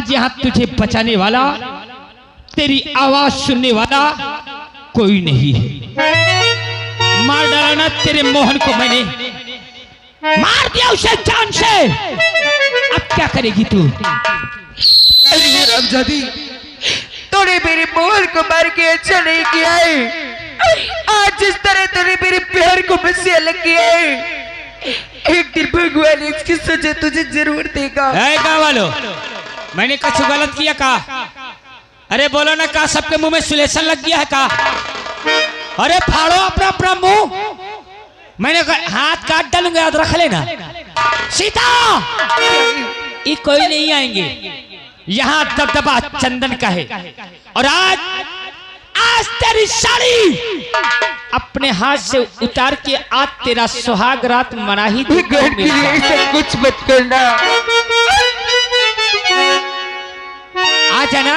आज यहाँ तुझे बचाने वाला, तेरी आवाज सुनने वाला कोई नहीं है। मार डाला ना तेरे मोहन को, मैंने मार दिया उसे जान से। अब क्या करेगी तू? अरे रामजादी, तूने मेरे मोहन को मार के अच्छा नहीं किया है। आज जिस तरह तूने मेरे प्यार को बसिया लग किया है, एक दिन भगवान इसकी सजा तुझे जरूर देगा। गाँव वालों, मैंने कुछ गलत किया का? अरे बोलो ना, का सबके मुंह में सुलेशन लग गया है का? अरे फाड़ो अपना अपना मुंह, मैंने हाथ काट डालूंगा, याद रख लेना। सीता, ये कोई नहीं आएंगे, यहाँ दबदबा चंदन का है। और आज तेरी साड़ी अपने हाथ से उतार के आज तेरा सुहाग रात मना ही कुछ मत करना। आ जाना।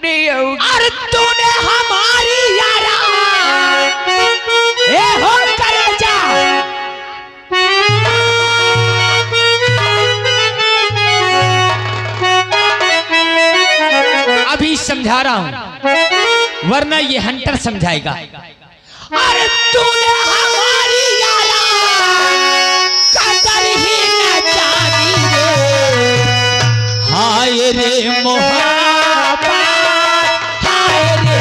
नहीं आऊंगी। अरे तूने हमारी यारा ए हो कलेजा, अभी समझा रहा हूं, वरना ये हंटर समझाएगा। अरे तूने हमारी यारा कदर ही न जानी रे, हाय रे मोहब्बत, हाय रे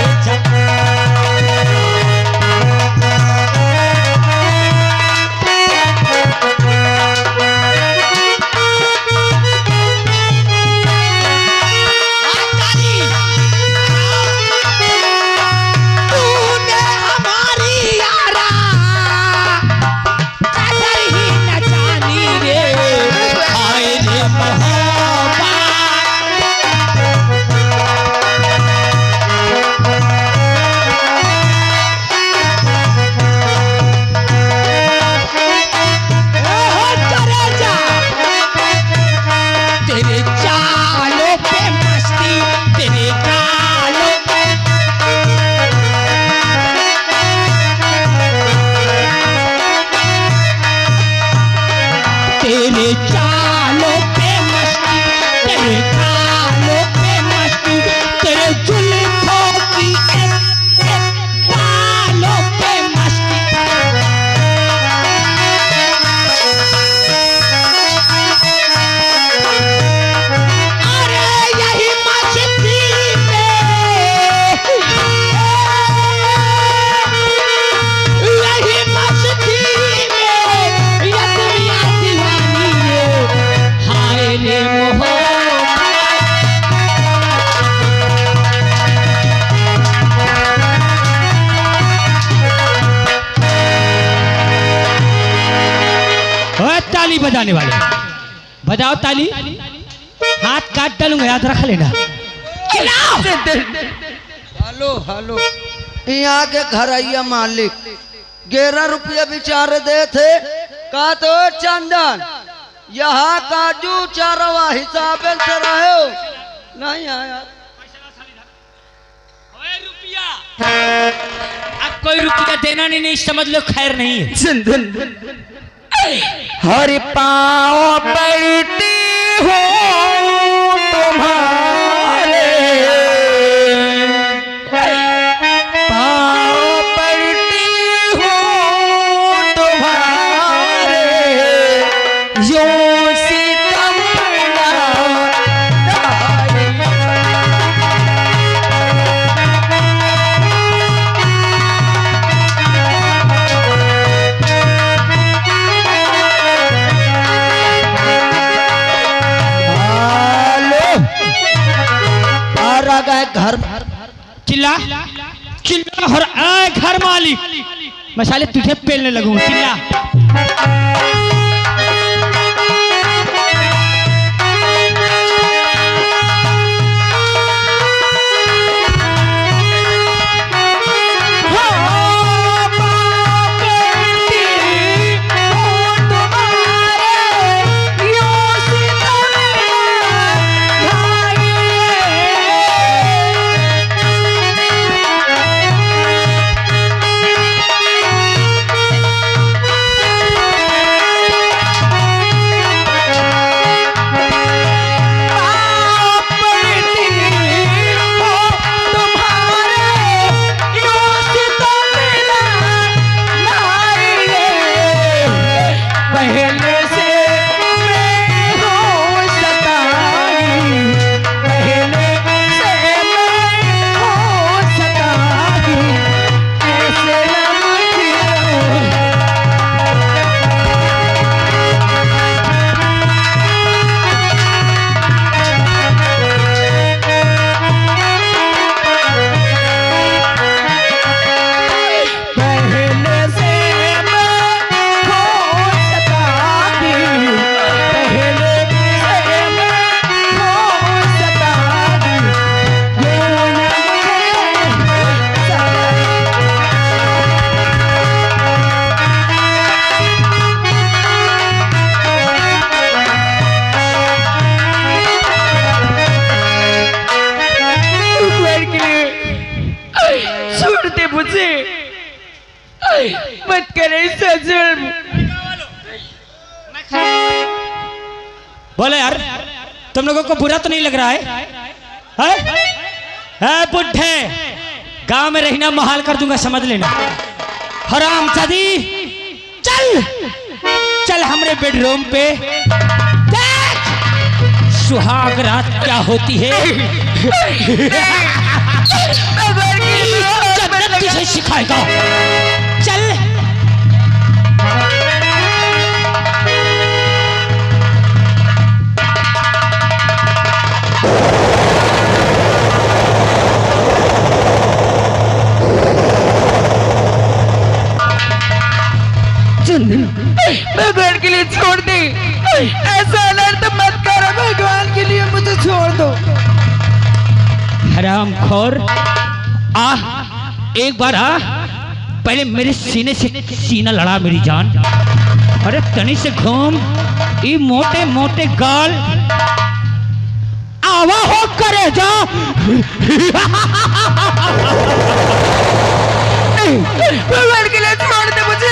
बजाने वाले बजाओ ताली, हाथ काट डालूंगा, याद रख लेना। हेलो हेलो, यहाँ के घर आइया मालिक 11 रुपया बेचारे दे थे का तो चंदन, यहाँ काजू चारवा हिसाब से रहे हो नहीं आया। अब कोई रुपया देना नहीं, समझ लो खैर नहीं है। चंदन हर पाँव पड़ती हो तुम्हारे, पाँव पड़ती हो तुम्हारे, यो सितम घर चिल्ला चिल्ला और आए घर मालिक, मसाले तुझे पेलने लगूंगा। चिल्ला। मुझसे, मत करे ऐसा जुल्म। बोले यार, तुम लोगों को बुरा तो नहीं लग रहा है? बुढ़े, गांव में रहना महाल कर दूंगा, समझ लेना। हरामजादी, चल चल हमरे बेडरूम पे, देख सुहाग रात क्या होती है। जन्नत तुझे सिखाएगा, चल। भगवान के लिए छोड़ दे, ऐसा अनर्थ मत करो, भगवान के लिए मुझे छोड़ दो। हरामखोर, आ एक बार आ, पहले मेरे सीने से सीना लड़ा मेरी जान। अरे तनी से घूम, ये मोटे मोटे गाल आवा हो करे जा। भगवान के लिए छोड़ दे मुझे।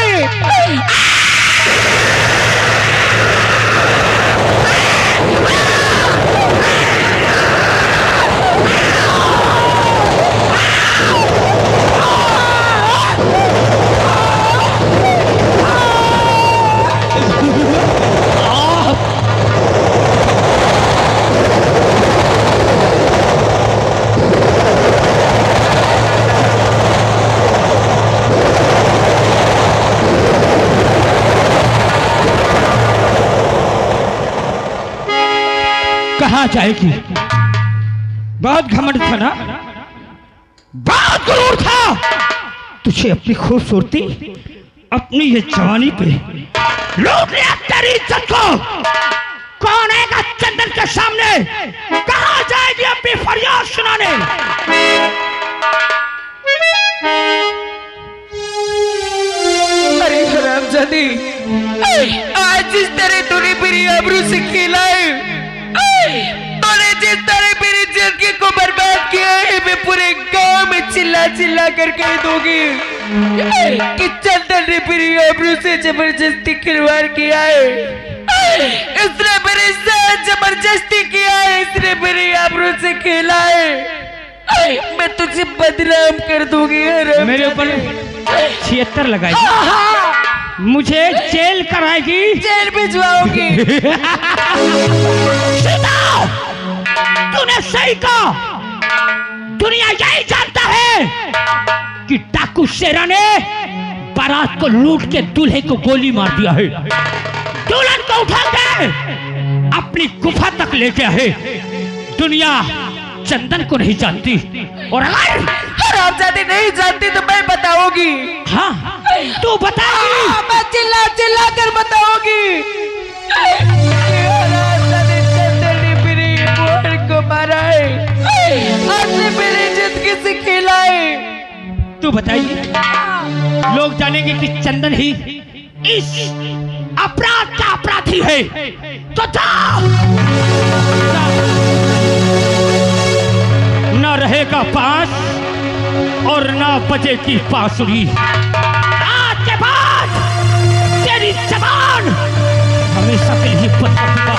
कहाँ जाएगी? बहुत घमंड था ना, बहुत गुरूर था तुझे अपनी खूबसूरती, अपनी ये जवानी पे लूट लिया तेरी इज्जत को। कौन आएगा चंदन के सामने? कहाँ जाएगी अपनी फरियाद सुनाने? अरे हरामजादी, आज जिस तरह तूने मेरी आबरू से खेला है, तूने जिस तरह मेरी जिंदगी को बर्बाद किया है, मैं पूरे गांव में चिल्ला चिल्ला कर कह दूंगी कि चंदन ने मेरी आबरू से जबरदस्ती खिलवाड़ किया है। इसने मेरे साथ जबरदस्ती किया है, इसने मेरी आबरू से खेला है। मैं तुझे बदनाम कर दूंगी। मेरे ऊपर 76 लगाएगी, मुझे जेल कराएगी, जेल भिजवाओगी। तूने सही कहा, दुनिया यही जानता है कि डाकू शेरा ने बारात को लूट के दूल्हे को गोली मार दिया है, दुल्हन को उठा के अपनी गुफा तक ले गया है। दुनिया चंदन को नहीं जानती, और अगर हरामजादी नहीं जानती तो मैं बताऊंगी। हाँ तू बताएगी। मैं चिल्ला चिल्ला कर बताऊंगी। हरामजादी चंदन ने मेरी बहन को मारा है, आपने मेरी जिंदगी से खेला है। तू बताइए, लोग जानेंगे कि चंदन ही इस अपराध का अपराधी है, तो न रहेगा पास और न बजेगी बांसुरी। आज के बाद तेरी जबान हमेशा के लिए बंद कर दूंगा।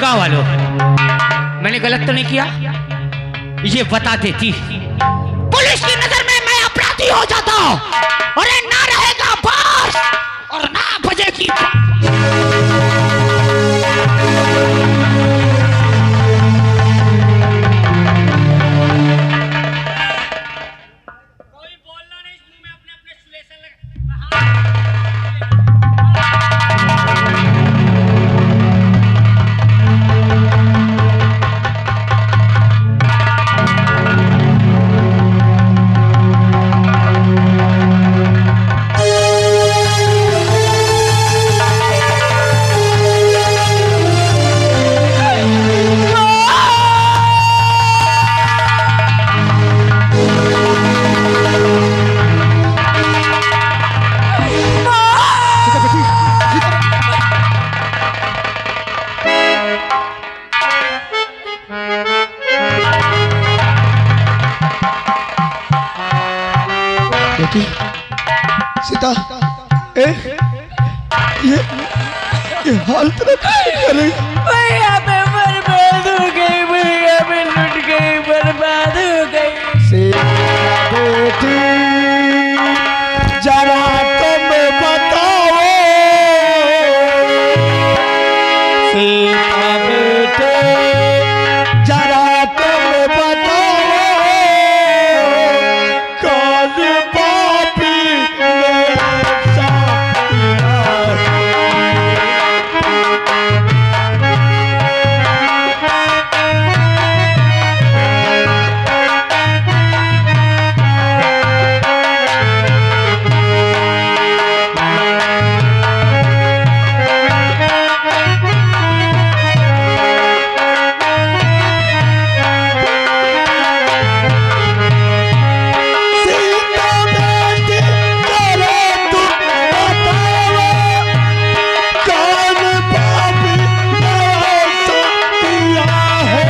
गाँव वालों, मैंने गलत तो नहीं किया? ये बता देती, पुलिस की नजर में मैं अपराधी हो जाता, और ना रहेगा बास और ना बजेगी। कोई बोलना नहीं, मुंह में अपने अपने सुलेशन लगा। सीता ये हालत करे भैया मैं बर्बाद हो गई, भैया मैं लुट गई, बर्बाद हो गई। सीता बेटी जरा तुम बताओ, सीता बेटी जरा तुम बताओ, कौन पापी ने ऐसा किया? सीता बेटी जरा तुम बताओ, कौन पापी ने ऐसा किया है?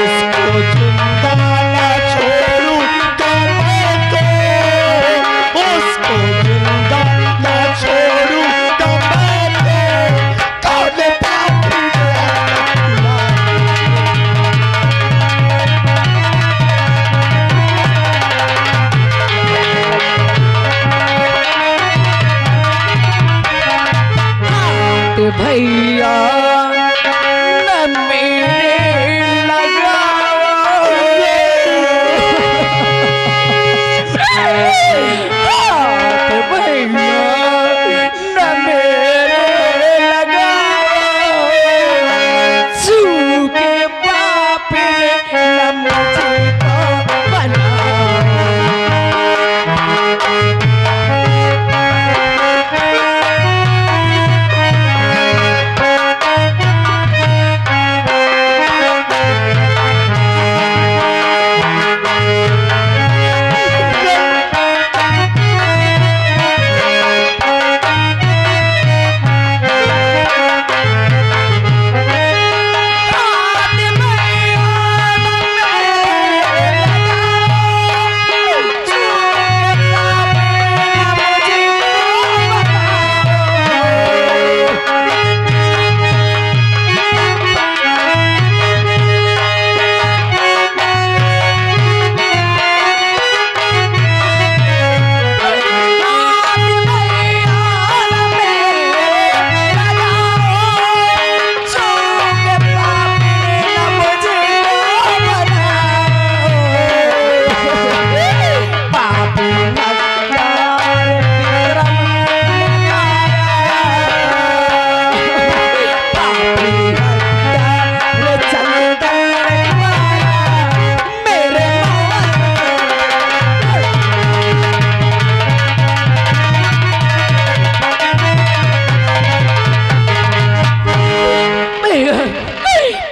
उसको जिंदा ना छोड़ूं तो मैं तो, उसको जिंदा ना छोड़ूं तो मैं तो, कौन पापी ने ऐसा किया? ते भैया न मेरे लगाओ, ते भैया न मेरे लगाओ, सूखे पाप ने न मुझे तो बनाओ।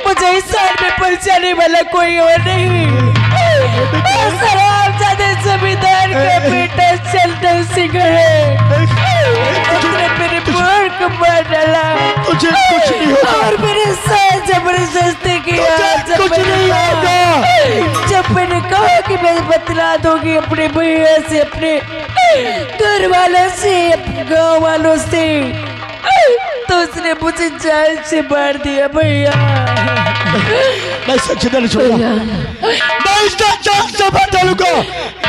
मुझे इस साइड में पहुंचाने वाला कोई और नहीं। साहबजादे जमींदार का बेटा चंदन सिंह है, जिसने मेरे बहन को मार डाला। तुझे कुछ नहीं होगा और मेरे साथ जबरदस्ती किया। कुछ नहीं होगा। जब मैंने कहा कि मैं बतला दूंगी अपने भैया से, अपने घर वालों से, गाँव वालों से, तो उसने मुझे जान से मार दिया। भैया मैं सच नहीं छोड़ूंगा, मैं इसका जान से मार डालूंगा।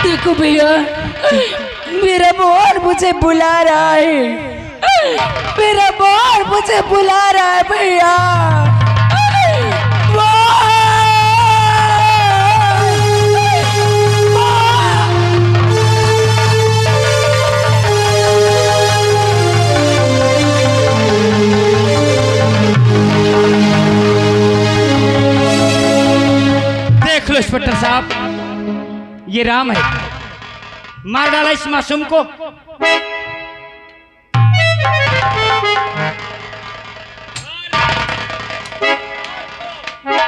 देखो भैया, मेरा मोहन मुझे बुला रहा है, मेरा मोहन मुझे बुला रहा है भैया। देख लो इंस्पेक्टर साहब, ये राम है, मार डाला इस मासूम को।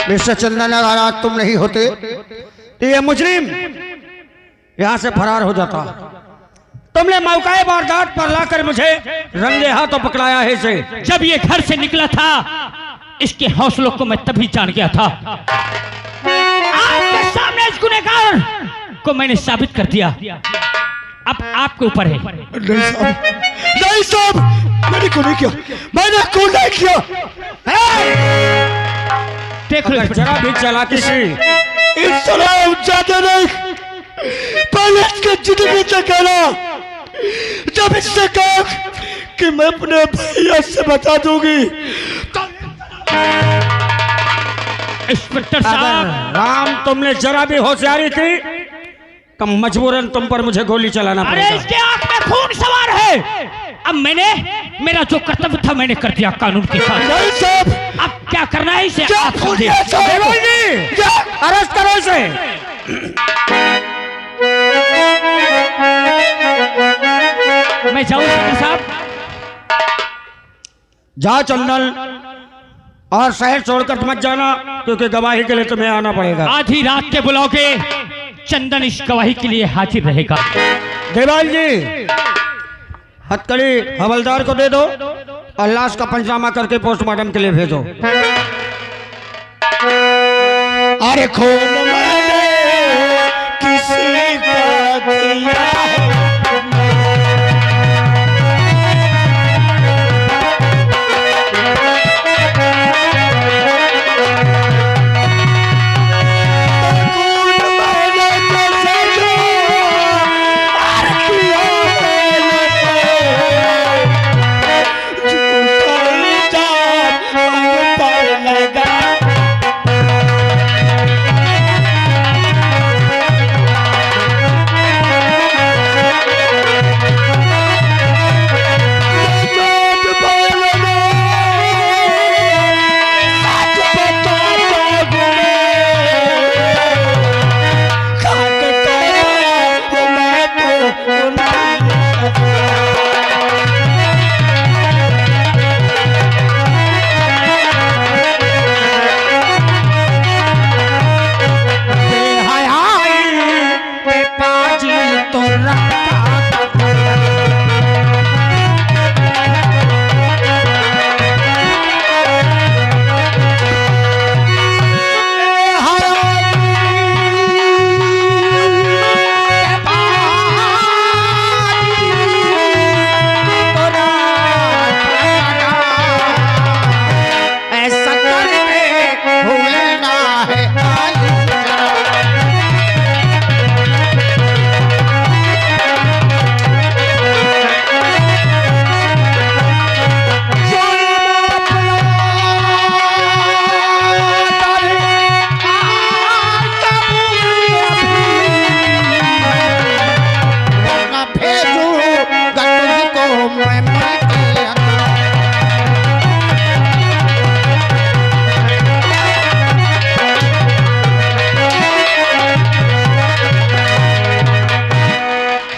मिस्टर चंदन अगर आज तुम नहीं होते तो ये मुजरिम यहाँ से फरार हो जाता। तुमने मौकाए वारदात पर लाकर मुझे रंगे हाथों पकड़ाया है इसे। जब ये घर से निकला था इसके हौसलों को मैं तभी जान गया था। आपके सामने इस गुनहगार को मैंने साबित कर दिया। अब आपके ऊपर है। नहीं साहब, मैंने क्यों नहीं किया, मैंने क्यों नहीं किया। देख लो जरा भी चला किसी इस तरह ज्यादा नहीं, पहले इसके जिंदगी से कहना, जब इससे कहा कि मैं अपने भैया से बता दूंगी। इंस्पेक्टर साहब, राम तुमने जरा भी होशियारी की तो मजबूरन तुम पर मुझे गोली चलाना पड़ेगा। अरे इसके आंख में खून सवार है। अब मैंने मेरा जो कर्तव्य था मैंने कर दिया कानून के साथ। नहीं साहब, अब क्या करना है इसे आप समझिए। अरेस्ट करो इसे। मैं जाऊं इंस्पेक्टर साहब? जा चंदन, और शहर छोड़कर मत जाना, क्योंकि गवाही के लिए तुम्हें आना पड़ेगा। आधी रात के बुलाओगे, चंदन इस गवाही के लिए हाजिर रहेगा। देवाल जी, हथकड़ी हवलदार को दे दो और लाश का पंचनामा करके पोस्टमार्टम के लिए भेजो। अरे खून मैंने किसी का दिया है,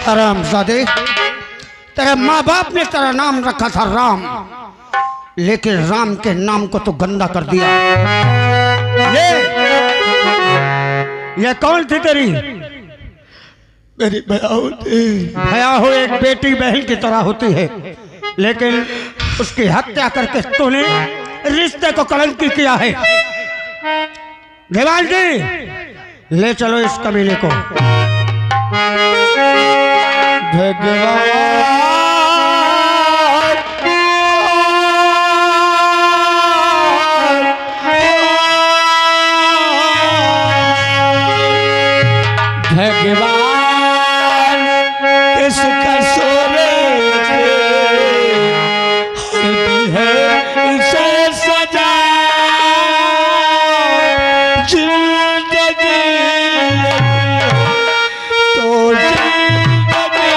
हरामजादे, तेरे माँ बाप ने तेरा नाम रखा था राम, लेकिन राम के नाम को तो गंदा कर दिया। ये कौन थी तेरी? मेरी भैया होती। भैया हो एक बेटी बहन की तरह होती है, लेकिन उसकी हत्या करके तूने रिश्ते को कलंकित किया है। देवाल जी, ले चलो इस कमीने को। भगवान भगवान किस कसूर है इसे सजा, जिंदगी तो जिंदगी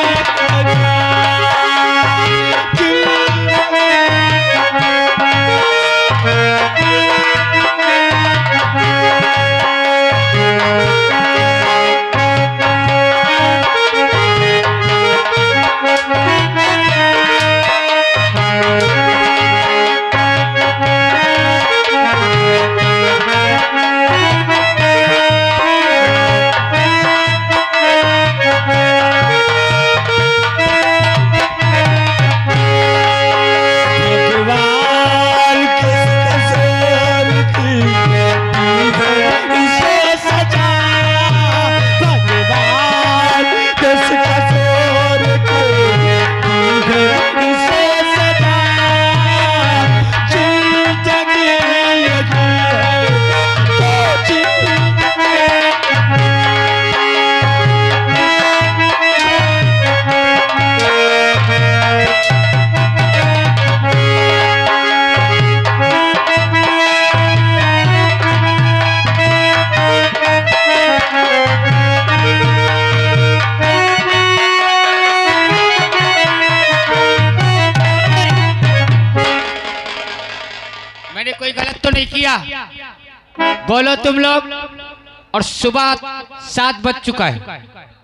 मैंने कोई गलत तो नहीं किया? बोलो तुम लोग। और सुबह 7 बज चुका है,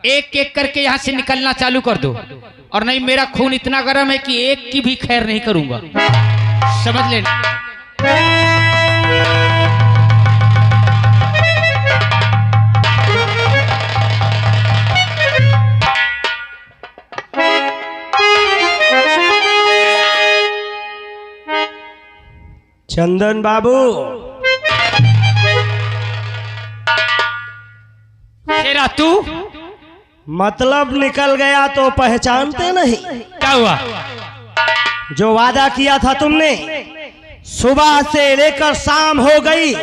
एक एक करके यहाँ से निकलना चालू कर दो, और नहीं मेरा खून इतना गर्म है कि एक की भी खैर नहीं करूंगा, समझ लेना। चंदन बाबू, शेरा तू मतलब निकल गया तो पहचानते नहीं? क्या हुआ? जो वादा किया था तुमने, सुबह से लेकर शाम हो गई,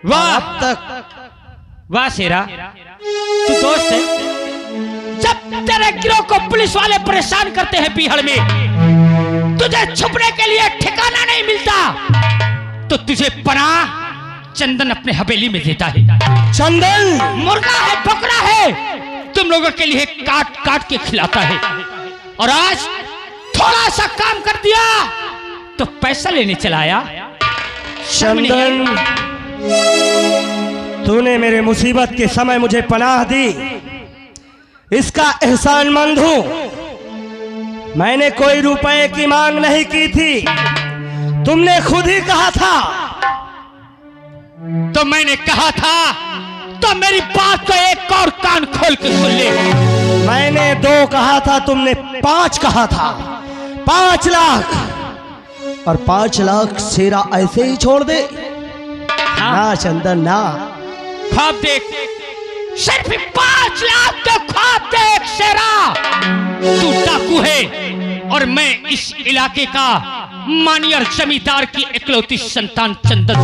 वाह अब तक। वाह शेरा, तू दोस्त है। जब तेरे गिरोह को पुलिस वाले परेशान करते हैं बिहार में, तुझे छुपने के लिए ठिकाना नहीं मिलता, तो तुझे पनाह चंदन अपने हवेली में देता है। चंदन मुर्गा है, बकरा है, तुम लोगों के लिए काट काट के खिलाता है, और आज थोड़ा सा काम कर दिया तो पैसा लेने चला आया। चंदन, तूने मेरे मुसीबत के समय मुझे पनाह दी, इसका एहसानमंद हूं। मैंने कोई रुपए की मांग नहीं की थी, तुमने खुद ही कहा था। तो मैंने कहा था, तो मेरी बात को एक और कान खोल के सुन ले। मैंने 2 कहा था, तुमने 5 कहा था। 5 लाख, और 5 लाख शेरा ऐसे ही छोड़ दे? ना चंदन ना। ख्वाब देख, सिर्फ 5 लाख के ख्वाब देख शेरा। तू डाकू है और मैं इस इलाके का मानियर जमींदार की इकलौती संतान चंदन।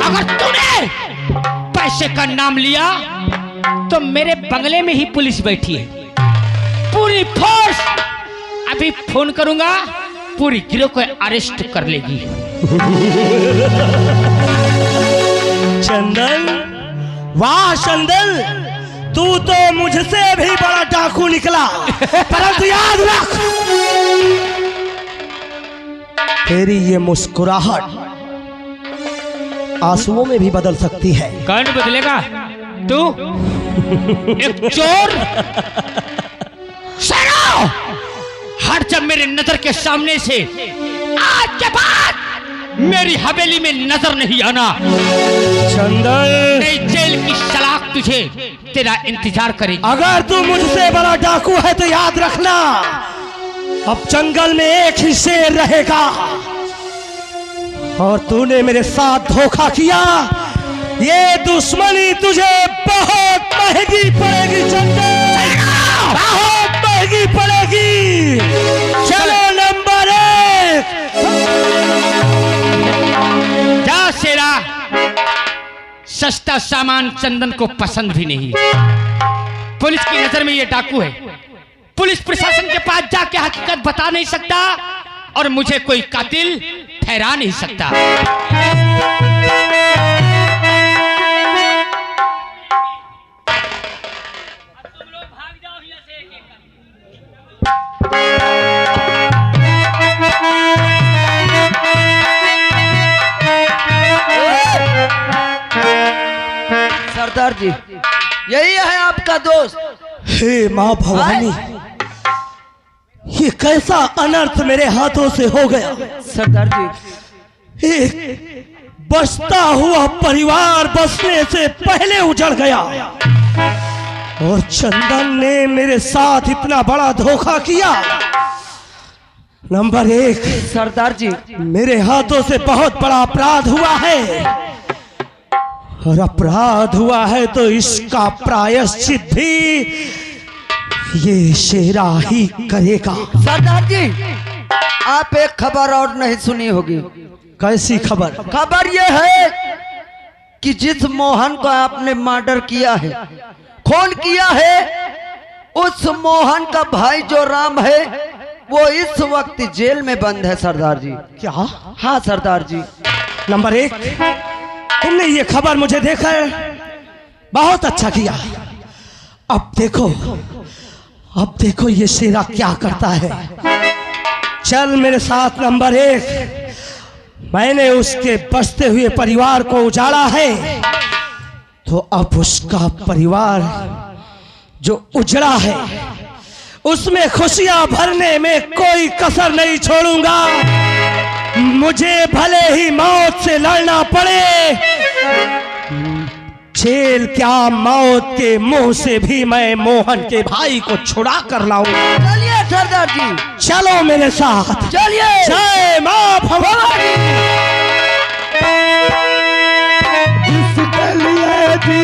अगर तूने पैसे का नाम लिया तो मेरे बंगले में ही पुलिस बैठी है, पूरी फोर्स। अभी फोन करूंगा, पूरी गिरोह को अरेस्ट कर लेगी। चंदन, वाह चंदन, तू तो मुझसे भी बड़ा डाकू निकला, परंतु याद रख, तेरी ये मुस्कुराहट आंसुओं में भी बदल सकती है। कौन बदलेगा? तू एक चोर। शराब हट जब मेरे नजर के सामने से। आज के बाद मेरी हवेली में नजर नहीं आना। चंदन, नहीं, जेल की सलाख तुझे तेरा इंतजार करेगी। अगर तू मुझसे बड़ा डाकू है तो याद रखना, अब जंगल में एक ही शेर रहेगा, और तूने मेरे साथ धोखा किया। ये दुश्मनी तुझे बहुत महंगी पड़ेगी चंदन, बहुत महंगी पड़ेगी। चलो नंबर 1। जा शेरा, सस्ता सामान चंदन को पसंद भी नहीं। पुलिस की नजर में ये डाकू है। पुलिस प्रशासन के पास जाके हकीकत बता नहीं सकता, और मुझे कोई कातिल ठहरा नहीं सकता। सरदार जी, यही है आपका दोस्त। हे माँ भवानी, ये कैसा अनर्थ मेरे हाथों से हो गया। सरदार जी, एक बसता हुआ परिवार बसने से पहले उजड़ गया, और चंदन ने मेरे साथ इतना बड़ा धोखा किया। नंबर 1, सरदार जी, मेरे हाथों से बहुत बड़ा अपराध हुआ है, और अपराध हुआ है तो इसका प्रायश्चित भी ये शेरा ही करेगा। सरदार जी, आप एक खबर और नहीं सुनी होगी। कैसी खबर? खबर यह है कि जिस मोहन को आपने मर्डर किया है, खून किया है, उस मोहन का भाई जो राम है, वो इस वक्त जेल में बंद है सरदार जी। क्या? हाँ सरदार जी। नंबर 1, तुमने ये खबर मुझे देखा है, बहुत अच्छा किया। अब देखो ये शेरा क्या करता है। चल मेरे साथ नंबर 1, मैंने उसके बसते हुए परिवार को उजाड़ा है, तो अब उसका परिवार जो उजड़ा है उसमें खुशियां भरने में कोई कसर नहीं छोड़ूंगा। मुझे भले ही मौत से लड़ना पड़े, जेल क्या मौत के मुंह से भी मैं मोहन के भाई को छुड़ा कर लाऊंगा। चलिए सरदार जी, चलो मेरे साथ, चलिए। जय मां भवानी। जिसके लिए जी